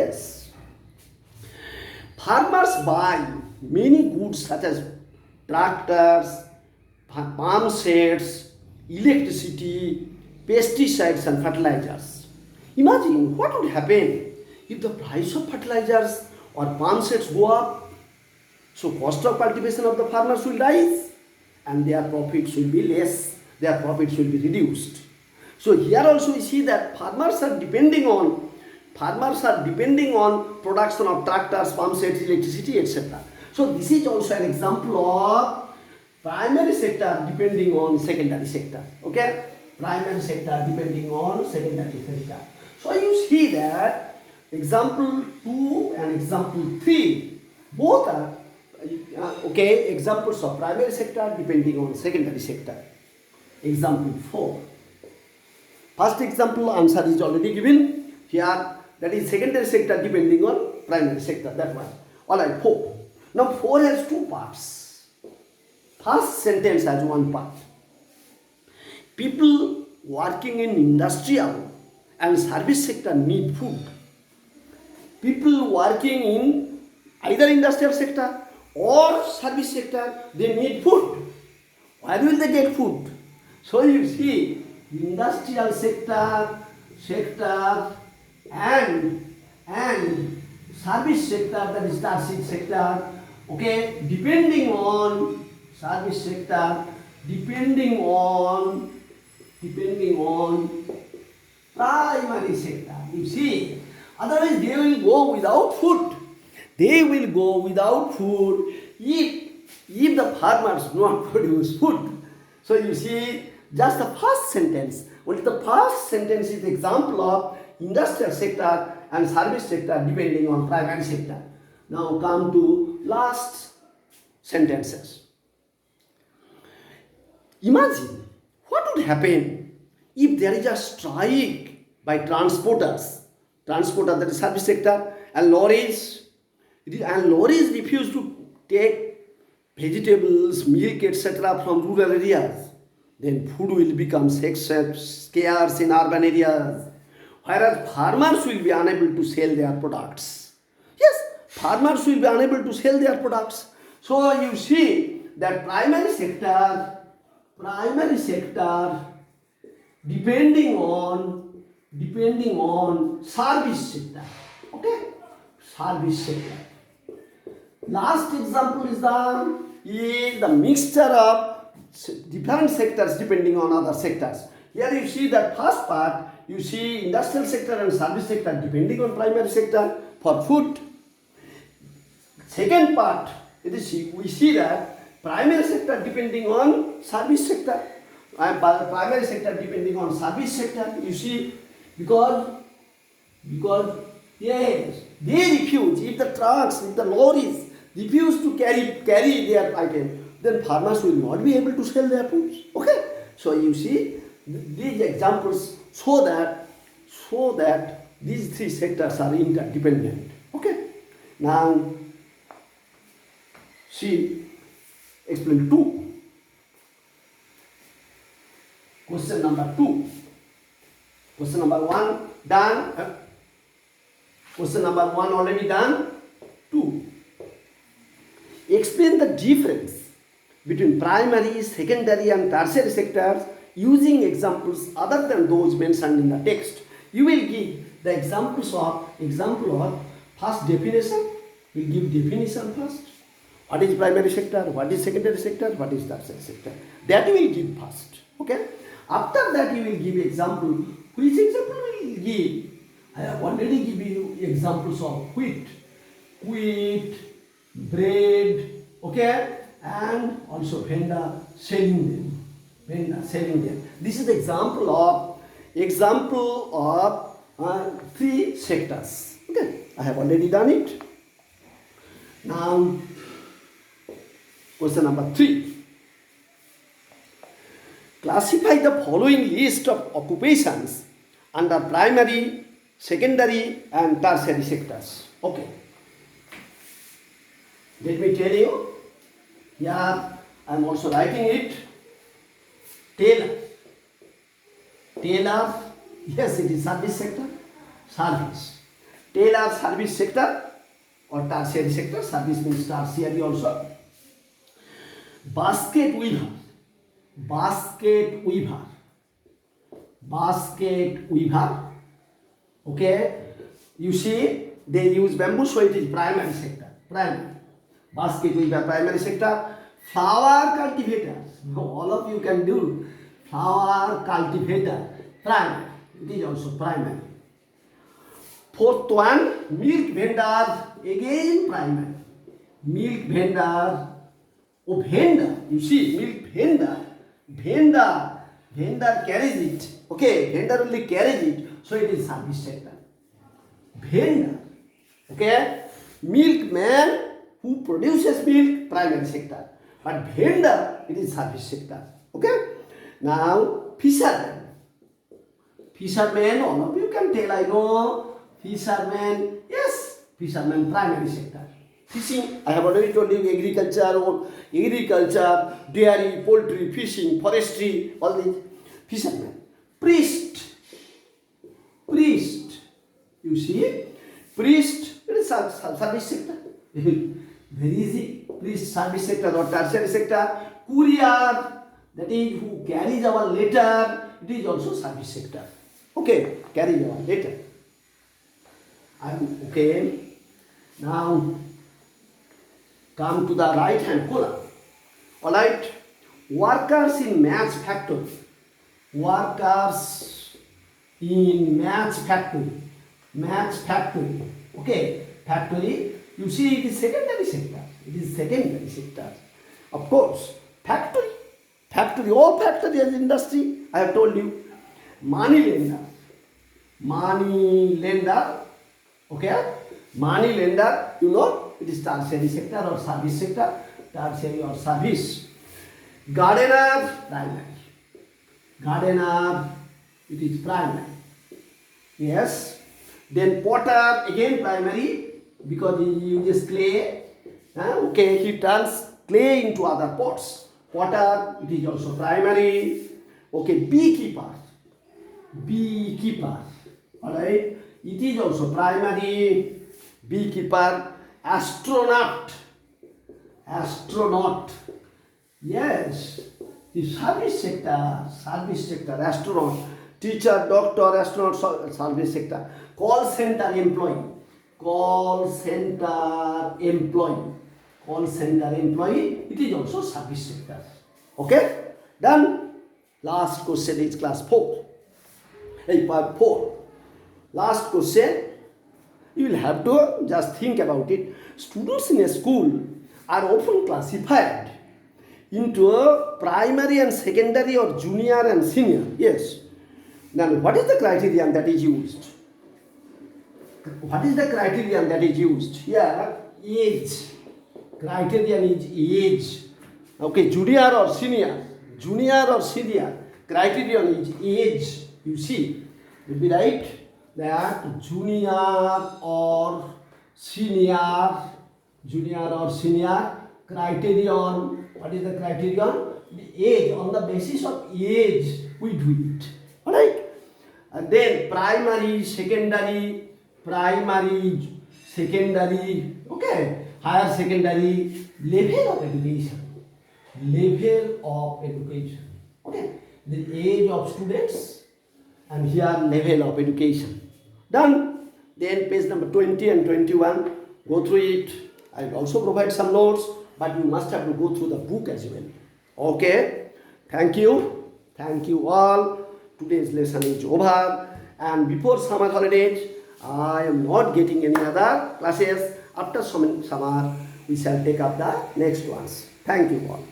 Yes, farmers buy many goods such as tractors, palm seeds, electricity, pesticides, and fertilizers. Imagine what would happen if the price of fertilizers or palm seeds go up. So cost of cultivation of the farmers will rise and their profits will be less, their profits will be reduced. So here also we see that farmers are depending on production of tractors, pump sets, electricity, etc. So this is also an example of primary sector depending on secondary sector. Okay, primary sector depending on secondary sector. So you see that example 2 and example 3 both are examples of primary sector depending on secondary sector. Example 4. First example answer is already given here, that is secondary sector depending on primary sector, that one. Alright, 4. Now 4 has two parts. First sentence has one part. People working in industrial and service sector need food. People working in either industrial sector or service sector, they need food. Where will they get food? So you see, industrial sector and service sector, that is tertiary sector, okay, depending on service sector, depending on primary sector. You see, otherwise they will go without food. They will go without food if the farmers do not produce food. So you see, just the first sentence, only the first sentence is the example of industrial sector and service sector depending on primary sector. Now come to last sentences. Imagine what would happen if there is a strike by transporters, that is service sector, and lorries refuse to take vegetables, milk, etc. from rural areas. Then food will become scarce in urban areas, whereas farmers will be unable to sell their products. Yes, farmers will be unable to sell their products. So you see that primary sector depending on service sector. Okay, service sector. Last example is the mixture of different sectors depending on other sectors. Here you see that first part, you see industrial sector and service sector depending on primary sector for food. Second part, we see that primary sector depending on service sector, and primary sector depending on service sector. You see, because yes, they refuse. If the trucks, if the lorries refuse to carry their item, then farmers will not be able to sell their foods. Okay, so you see these examples show that these three sectors are interdependent. Okay, now see explain 2. Question number 2. Question number 1 done. Question number 1 already done. 2. Explain the difference between primary, secondary and tertiary sectors using examples other than those mentioned in the text. You will give the example of first definition. We give definition first. What is primary sector? What is secondary sector? What is tertiary sector? That you will give first. Okay. After that you will give example. Which example will you give? I have already given you examples of wheat, bread, okay, and also vendor selling them. This is the example of three sectors. Okay, I have already done it. Now, question number 3. Classify the following list of occupations under primary, secondary and tertiary sectors. Okay. Let me tell you. Here I am also writing it. Tailor. Yes, it is service sector. Service. tailor service sector or tertiary sector. Service means tertiary also. Basket weaver, basket weaver, basket weaver. Okay, you see they use bamboo, so it is primary sector. Primary. Basket weaver, primary sector. Flower cultivator. All of you can do. Flower cultivator, primary. It is also primary. Fourth one, milk vendor, again primary. Milk vendor, oh vendor, you see, milk vendor, vendor carries it. Okay, vendor only carries it, so it is service sector. Vendor, okay, milkman who produces milk, primary sector. But vendor, it is service sector. Okay, now fisherman. Fisherman, all of you can tell, I know. Fisherman, yes, fisherman, primary sector. Fishing, I have already told you, agriculture, dairy, poultry, fishing, forestry, all these. Fisherman. Priest, you see, priest, it is service sector. Very easy. Priest, service sector or tertiary sector. Courier, that is who carries our letter, it is also service sector. Okay, carry our letter. Okay, now come to the right hand column. Alright, workers in match factory. Workers in match factory. Match factory. Okay, factory. You see, it is secondary sector. It is secondary sector. Of course, factory. Factory, all factory as industry. I have told you. Money lender. Money lender. Okay, money lender, you know, it is tertiary sector or service sector, tertiary or service. Gardener, primary. Gardener, it is primary. Yes. Then potter, again primary, because he uses clay. Okay, he turns clay into other pots. Potter, it is also primary. Okay, beekeeper. Beekeeper. Alright. It is also primary. Beekeeper. Astronaut. Astronaut. Yes. The service sector. Service sector. Astronaut. Teacher, doctor, astronaut, service sector. Call center employee. Call center employee. Call center employee. It is also service sector. Okay? Done. Last question is class 4. Part 4. Last question, you will have to just think about it. Students in a school are often classified into a primary and secondary or junior and senior. Yes. Now, what is the criterion that is used? What is the criterion that is used? Here, age. Criterion is age. Okay, junior or senior. Junior or senior. Criterion is age. You see, will be right that junior or senior criterion. What is the criterion? The age. On the basis of age, we do it. Alright? And then primary, secondary, okay, higher secondary, level of education. Okay, the age of students and here level of education. Done. Then page number 20 and 21, go through it. I will also provide some notes, but you must have to go through the book as well. Okay, thank you. Thank you all. Today's lesson is over, and before summer holidays, I am not getting any other classes. After summer, we shall take up the next ones. Thank you all.